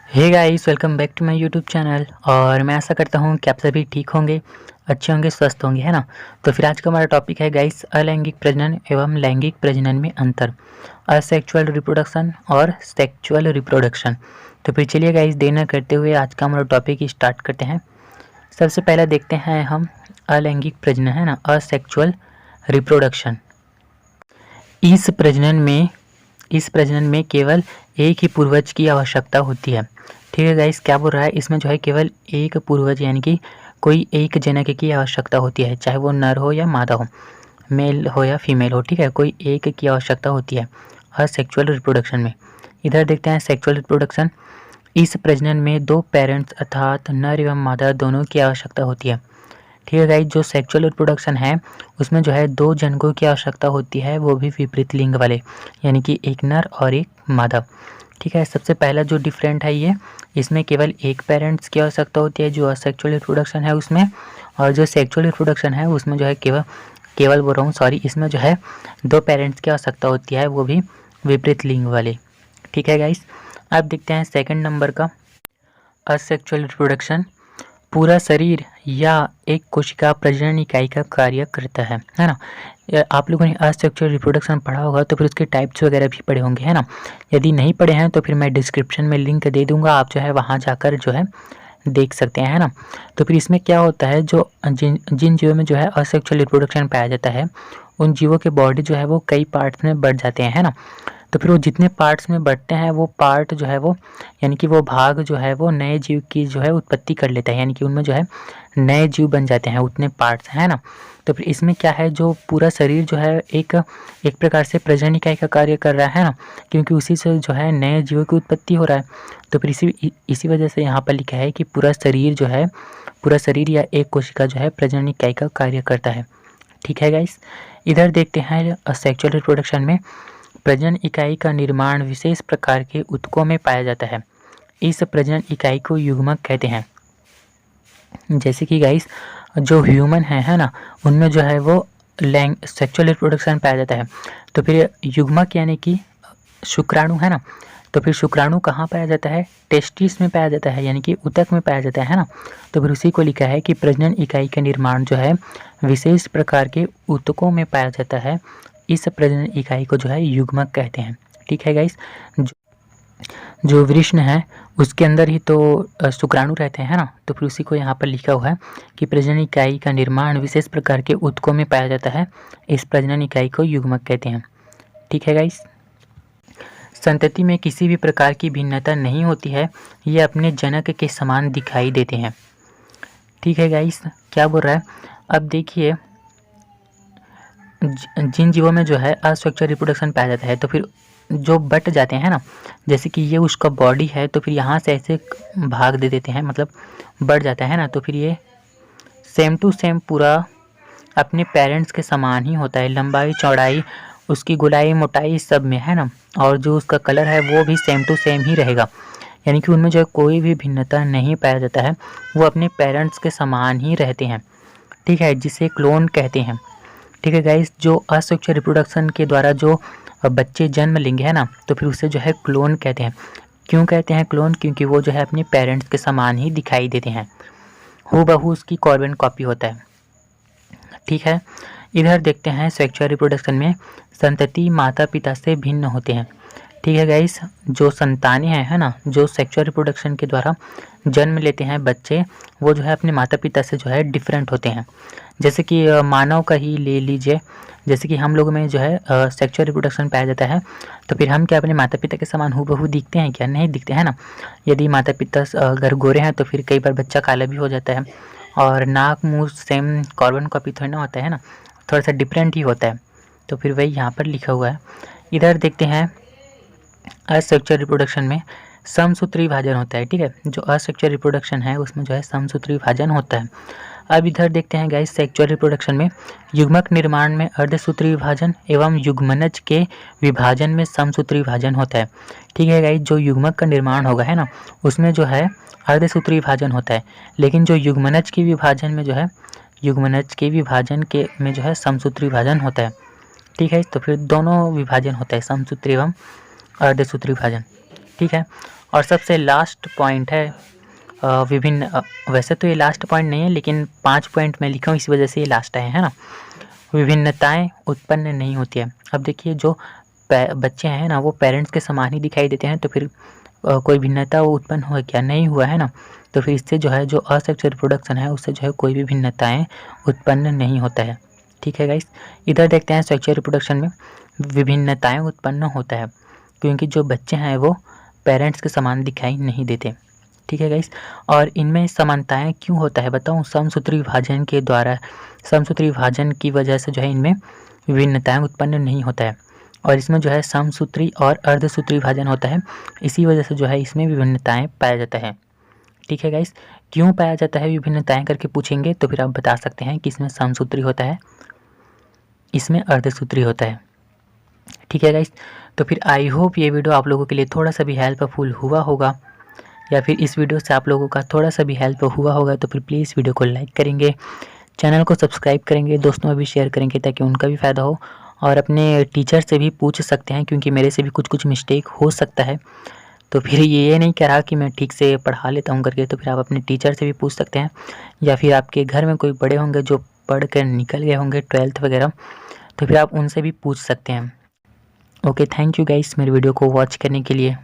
Hey guys, welcome back to my YouTube channel. और मैं आशा करता हूँ कि आप सभी ठीक होंगे, अच्छे होंगे, स्वस्थ होंगे, है ना। तो फिर आज का हमारा टॉपिक है गाइस, अलैंगिक प्रजनन एवं लैंगिक प्रजनन में अंतर, असेक्सुअल रिप्रोडक्शन और सेक्सुअल रिप्रोडक्शन। तो फिर चलिए गाइस, देर न करते हुए आज का हमारा टॉपिक स्टार्ट करते हैं। सबसे पहले देखते हैं हम अलैंगिक प्रजनन, है ना, असेक्सुअल रिप्रोडक्शन। इस प्रजनन में केवल एक ही पूर्वज की आवश्यकता होती है। ठीक है गाइस, क्या बोल रहा है इसमें, जो है केवल एक पूर्वज यानी कि कोई एक जनक की आवश्यकता होती है, चाहे वो नर हो या मादा हो, मेल हो या फीमेल हो। ठीक है, कोई एक की आवश्यकता होती है असेक्सुअल रिप्रोडक्शन में। इधर देखते हैं सेक्सुअल रिप्रोडक्शन। इस प्रजनन में दो पेरेंट्स अर्थात नर एवं मादा दोनों की आवश्यकता होती है। ठीक है गाइस, जो सेक्सुअल रिप्रोडक्शन है उसमें जो है दो जनकों की आवश्यकता होती है, वो भी विपरीत लिंग वाले, यानी कि एक नर और एक मादा। ठीक है, सबसे पहला जो डिफरेंट है ये, इसमें केवल एक पेरेंट्स की आवश्यकता होती है जो असेक्सुअल रिप्रोडक्शन है उसमें, और जो सेक्सुअल रिप्रोडक्शन है उसमें जो है केवल बोल रहा हूँ, सॉरी, इसमें जो है दो पेरेंट्स की आवश्यकता होती है, वो भी विपरीत लिंग वाले। ठीक है गाइस, अब देखते हैं सेकंड नंबर का, असेक्सुअल रिप्रोडक्शन। पूरा शरीर या एक कोशिका प्रजनन इकाई का कार्य करता है ना। आप लोगों ने असेक्सुअल रिप्रोडक्शन पढ़ा होगा तो फिर उसके टाइप्स वगैरह भी पढ़े होंगे, है ना। यदि नहीं पढ़े हैं तो फिर मैं डिस्क्रिप्शन में लिंक दे दूंगा, आप जो है वहाँ जाकर जो है देख सकते हैं, है ना। तो फिर इसमें क्या होता है, जो जिन जीवों में जो है असेक्सुअल रिप्रोडक्शन पाया जाता है उन जीवों के बॉडी जो है वो कई पार्ट्स में बढ़ जाते हैं, है ना। तो फिर वो जितने पार्ट्स में बढ़ते हैं वो पार्ट जो है वो, यानी कि वो भाग जो है वो नए जीव की जो है उत्पत्ति कर लेता है, यानी कि उनमें जो है नए जीव बन जाते हैं, उतने पार्ट्स, है ना। तो फिर इसमें क्या है, जो पूरा शरीर जो है एक प्रकार से प्रजनन इकाई का कार्य कर रहा है ना, क्योंकि उसी से जो है नए जीवों की उत्पत्ति हो रहा है। तो फिर इसी वजह से यहाँ पर लिखा है कि पूरा शरीर या एक कोशिका जो है प्रजनन इकाई का कार्य करता है। ठीक है गाइस, इधर देखते हैं सेक्सुअल रिप्रोडक्शन में प्रजनन इकाई का निर्माण विशेष प्रकार के ऊतकों में पाया जाता है। इस प्रजनन इकाई को युग्मक कहते हैं। जैसे कि गाइस, जो ह्यूमन है ना, उनमें जो है वो सेक्सुअल रिप्रोडक्शन पाया जाता है। तो फिर युग्मक यानी कि शुक्राणु, है ना। तो फिर शुक्राणु कहाँ पाया जाता है, टेस्टिस में पाया जाता है, यानी कि ऊतक में पाया जाता है ना। तो फिर उसी को लिखा है कि प्रजनन इकाई का निर्माण जो है विशेष प्रकार के ऊतकों में पाया जाता है। इस प्रजनन इकाई को जो है युग्मक कहते हैं। ठीक है गाइस, जो वृषण है उसके अंदर ही तो शुक्राणु रहते हैं, है ना। तो फिर उसी को यहाँ पर लिखा हुआ है कि प्रजनन इकाई का निर्माण विशेष प्रकार के ऊतकों में पाया जाता है। इस प्रजनन इकाई को युग्मक कहते हैं। ठीक है गाइस, संतति में किसी भी प्रकार की भिन्नता नहीं होती है, ये अपने जनक के समान दिखाई देते हैं। ठीक है गाइस, क्या बोल रहा है, अब देखिए, जिन जीवों में जो है असेक्सुअल रिप्रोडक्शन पाया जाता है तो फिर जो बट जाते हैं ना, जैसे कि ये उसका बॉडी है तो फिर यहाँ से ऐसे भाग दे देते हैं, मतलब बढ़ जाता है ना। तो फिर ये सेम टू सेम पूरा अपने पेरेंट्स के समान ही होता है, लंबाई, चौड़ाई, उसकी गोलाई, मोटाई सब में, है ना। और जो उसका कलर है वो भी सेम टू सेम ही रहेगा, यानी कि उनमें जो है कोई भी भिन्नता नहीं पाया जाता है, वो अपने पेरेंट्स के समान ही रहते हैं। ठीक है, जिसे क्लोन कहते हैं। ठीक है गाइस, जो असेक्सुअल रिप्रोडक्शन के द्वारा जो बच्चे जन्म लेंगे, है ना, तो फिर उसे जो है क्लोन कहते हैं। क्यों कहते हैं क्लोन, क्योंकि वो जो है अपने पेरेंट्स के समान ही दिखाई देते हैं, हूबहू उसकी कार्बन कॉपी होता है। ठीक है, इधर देखते हैं सेक्सुअल रिप्रोडक्शन में संतति माता पिता से भिन्न होते हैं। ठीक है गाइस, जो संतानें हैं, है ना, जो सेक्सुअल रिप्रोडक्शन के द्वारा जन्म लेते हैं बच्चे, वो जो है अपने माता पिता से जो है डिफरेंट होते हैं। जैसे कि मानव का ही ले लीजिए, जैसे कि हम लोग में जो है सेक्सुअल रिप्रोडक्शन पाया जाता है, तो फिर हम क्या अपने माता पिता के समान हूबहू दिखते हैं क्या, नहीं दिखते, है ना। यदि माता पिता अगर गोरे हैं तो फिर कई बार बच्चा काला भी हो जाता है, और नाक मुंह सेम कार्बन कॉपी थोड़ी ना होता है ना, थोड़ा सा डिफरेंट ही होता है। तो फिर वही यहाँ पर लिखा हुआ है। इधर देखते हैं असेक्सुअल रिप्रोडक्शन में समसूत्री विभाजन होता है। ठीक है, जो असेक्सुअल रिप्रोडक्शन है उसमें जो है समसूत्री विभाजन होता है। अब इधर देखते हैं गाइस, सेक्सुअल रिप्रोडक्शन में युग्मक निर्माण में अर्धसूत्री विभाजन एवं युग्मनज के विभाजन में समसूत्री विभाजन होता है। ठीक है गाइस, जो युग्मक का निर्माण होगा, है ना, उसमें जो है अर्धसूत्री विभाजन होता है, लेकिन जो युग्मनज के विभाजन में जो है में जो है समसूत्री विभाजन होता है। ठीक है, तो फिर दोनों विभाजन होता है, समसूत्री एवं अर्धसूत्री विभाजन। ठीक है, और सबसे लास्ट पॉइंट है विभिन्न वैसे तो ये लास्ट पॉइंट नहीं है, लेकिन 5 पॉइंट मैं लिखा हूँ इसी वजह से ये लास्ट है ना। विभिन्नताएं उत्पन्न नहीं होती है। अब देखिए जो बच्चे हैं ना वो पेरेंट्स के समान ही दिखाई देते हैं, तो फिर कोई भिन्नता वो उत्पन्न हुआ क्या? नहीं हुआ है ना। तो फिर इससे जो है जो असेक्सुअल रिप्रोडक्शन है उससे जो है कोई भी भिन्नताएं उत्पन्न नहीं होता है। ठीक है गाइस, इधर देखते हैं सेक्सुअल रिप्रोडक्शन में विभिन्नताएं उत्पन्न होता है क्योंकि जो बच्चे हैं वो पेरेंट्स के समान दिखाई नहीं देते। ठीक है गाइस, और इनमें समानताएं क्यों होता है बताऊं? समसूत्री विभाजन के द्वारा, समसूत्री विभाजन की वजह से जो है इनमें विभिन्नताएं उत्पन्न नहीं होता है। और इसमें जो है समसूत्री और अर्धसूत्री विभाजन होता है, इसी वजह से जो है इसमें विभिन्नताएं पाया जाता है। ठीक है गाइस, क्यों पाया जाता है विभिन्नताएं करके पूछेंगे तो फिर आप बता सकते हैं कि इसमें समसूत्री होता है, इसमें अर्धसूत्री होता है। ठीक है गाइस, तो फिर आई होप ये वीडियो आप लोगों के लिए थोड़ा सा भी हेल्पफुल हुआ होगा, या फिर इस वीडियो से आप लोगों का थोड़ा सा भी हेल्प हुआ होगा तो फिर प्लीज़ वीडियो को लाइक करेंगे, चैनल को सब्सक्राइब करेंगे, दोस्तों में भी शेयर करेंगे ताकि उनका भी फ़ायदा हो। और अपने टीचर से भी पूछ सकते हैं क्योंकि मेरे से भी कुछ मिस्टेक हो सकता है, तो फिर ये नहीं कह रहा कि मैं ठीक से पढ़ा लेता हूँ करके, तो फिर आप अपने टीचर से भी पूछ सकते हैं, या फिर आपके घर में कोई बड़े होंगे जो पढ़ कर निकल गए होंगे 12th वगैरह, तो फिर आप उनसे भी पूछ सकते हैं। ओके, थैंक यू गाइस मेरे वीडियो को वॉच करने के लिए।